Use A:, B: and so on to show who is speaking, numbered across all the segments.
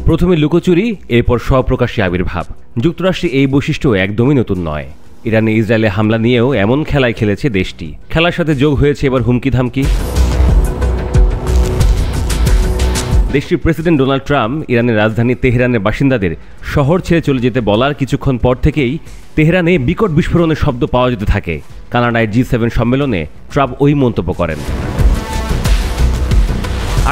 A: প্রথমে লুকোচুরি, এরপর স্বপ্রকাশ্যে আবির্ভাব। যুক্তরাষ্ট্রে এই বৈশিষ্ট্য একদমই নতুন নয়। ইরানে ইসরায়েলে হামলা নিয়েও এমন খেলায় খেলেছে দেশটি। খেলার সাথে যোগ হয়েছে এবার হুমকি ধামকি। দেশটির প্রেসিডেন্ট ডোনাল্ড ট্রাম্প ইরানের রাজধানী তেহরানের বাসিন্দাদের শহর ছেড়ে চলে যেতে বলার কিছুক্ষণ পর থেকেই তেহরানে বিকট বিস্ফোরণের শব্দ পাওয়া যেতে থাকে। কানাডায় G7 সম্মেলনে ট্রাম্প ওই মন্তব্য করেন।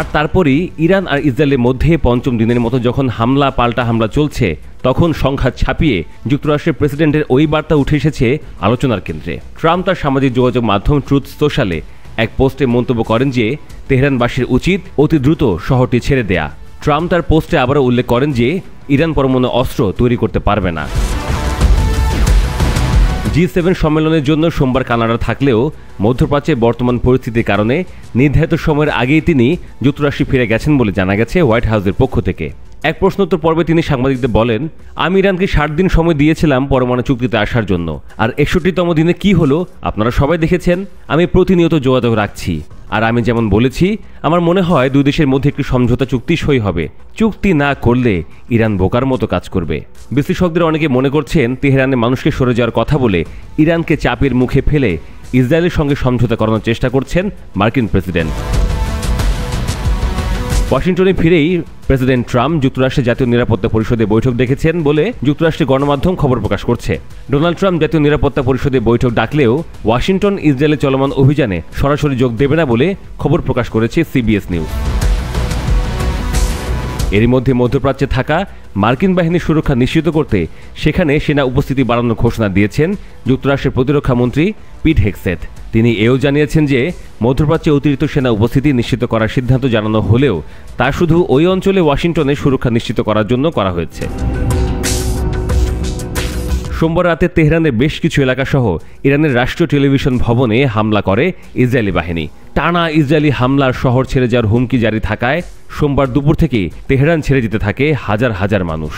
A: আর তারপরই ইরান আর ইসরায়েলের মধ্যে পঞ্চম দিনের মতো যখন হামলা পাল্টা হামলা চলছে, তখন সংঘাত ছাপিয়ে যুক্তরাষ্ট্রের প্রেসিডেন্টের ওই বার্তা উঠে এসেছে আলোচনার কেন্দ্রে। ট্রাম্প তার সামাজিক যোগাযোগ মাধ্যম ট্রুথ সোশ্যালে এক পোস্টে মন্তব্য করেন যে তেহরানবাসীর উচিত অতি দ্রুত শহরটি ছেড়ে দেয়া। ট্রাম্প তার পোস্টে আবারও উল্লেখ করেন যে ইরান পরমাণু অস্ত্র তৈরি করতে পারবে না। G7 সম্মেলনের জন্য সোমবার কানাডা থাকলেও মধ্যপ্রাচ্যে বর্তমান পরিস্থিতির কারণে নির্ধারিত সময়ের আগেই তিনি যুক্তরাষ্ট্রে ফিরে গেছেন বলে জানা গেছে হোয়াইট হাউসের পক্ষ থেকে। এক প্রশ্নোত্তর পর্বে তিনি সাংবাদিকদের বলেন, আমি ইরানকে 60 দিন সময় দিয়েছিলাম পরমাণু চুক্তিতে আসার জন্য, আর 61তম দিনে কি হলো আপনারা সবাই দেখেছেন। আমি প্রতিনিয়ত যোগাযোগ রাখছি, আর আমি যেমন বলেছি আমার মনে হয় দুই দেশের মধ্যে একটি সমঝোতা চুক্তি সই হবে। চুক্তি না করলে ইরান বোকার মতো কাজ করবে। বিশ্লেষকদের অনেকে মনে করছেন তেহরানে মানুষকে সরে যাওয়ার কথা বলে ইরানকে চাপের মুখে ফেলে ইসরায়েলের সঙ্গে সমঝোতা করানোর চেষ্টা করছেন মার্কিন প্রেসিডেন্ট। ওয়াশিংটনে ফিরেই প্রেসিডেন্ট ট্রাম্প যুক্তরাষ্ট্রের জাতীয় নিরাপত্তা পরিষদে বৈঠক ডেকেছেন বলে যুক্তরাষ্ট্রের গণমাধ্যম খবর প্রকাশ করছে। ডোনাল্ড ট্রাম্প জাতীয় নিরাপত্তা পরিষদে বৈঠক ডাকলেও ওয়াশিংটন ইসরায়েলে চলমান অভিযানে সরাসরি যোগ দেবে না বলে খবর প্রকাশ করেছে CBS নিউজ। এরই মধ্যে মধ্যপ্রাচ্যে থাকা মার্কিন বাহিনীর সুরক্ষা নিশ্চিত করতে সেখানে সেনা উপস্থিতি বাড়ানোর ঘোষণা দিয়েছেন যুক্তরাষ্ট্রের প্রতিরক্ষা মন্ত্রী পিট হেগসেথ। তিনি এও জানিয়েছেন যে মধ্যপ্রাচ্যে অতিরিক্ত সেনা উপস্থিতি নিশ্চিত করার সিদ্ধান্ত জানানো হলেও তা শুধু ওই অঞ্চলে ওয়াশিংটনে সুরক্ষা নিশ্চিত করার জন্য করা হয়েছে। সোমবার রাতে তেহরানের বেশ কিছু এলাকাসহ ইরানের রাষ্ট্রীয় টেলিভিশন ভবনে হামলা করে ইসরায়েলি বাহিনী। টানা ইসরায়েলি হামলার শহর ছেড়ে যাওয়ার হুমকি জারি থাকায় সোমবার দুপুর থেকে তেহরান ছেড়ে যেতে থাকে হাজার হাজার মানুষ।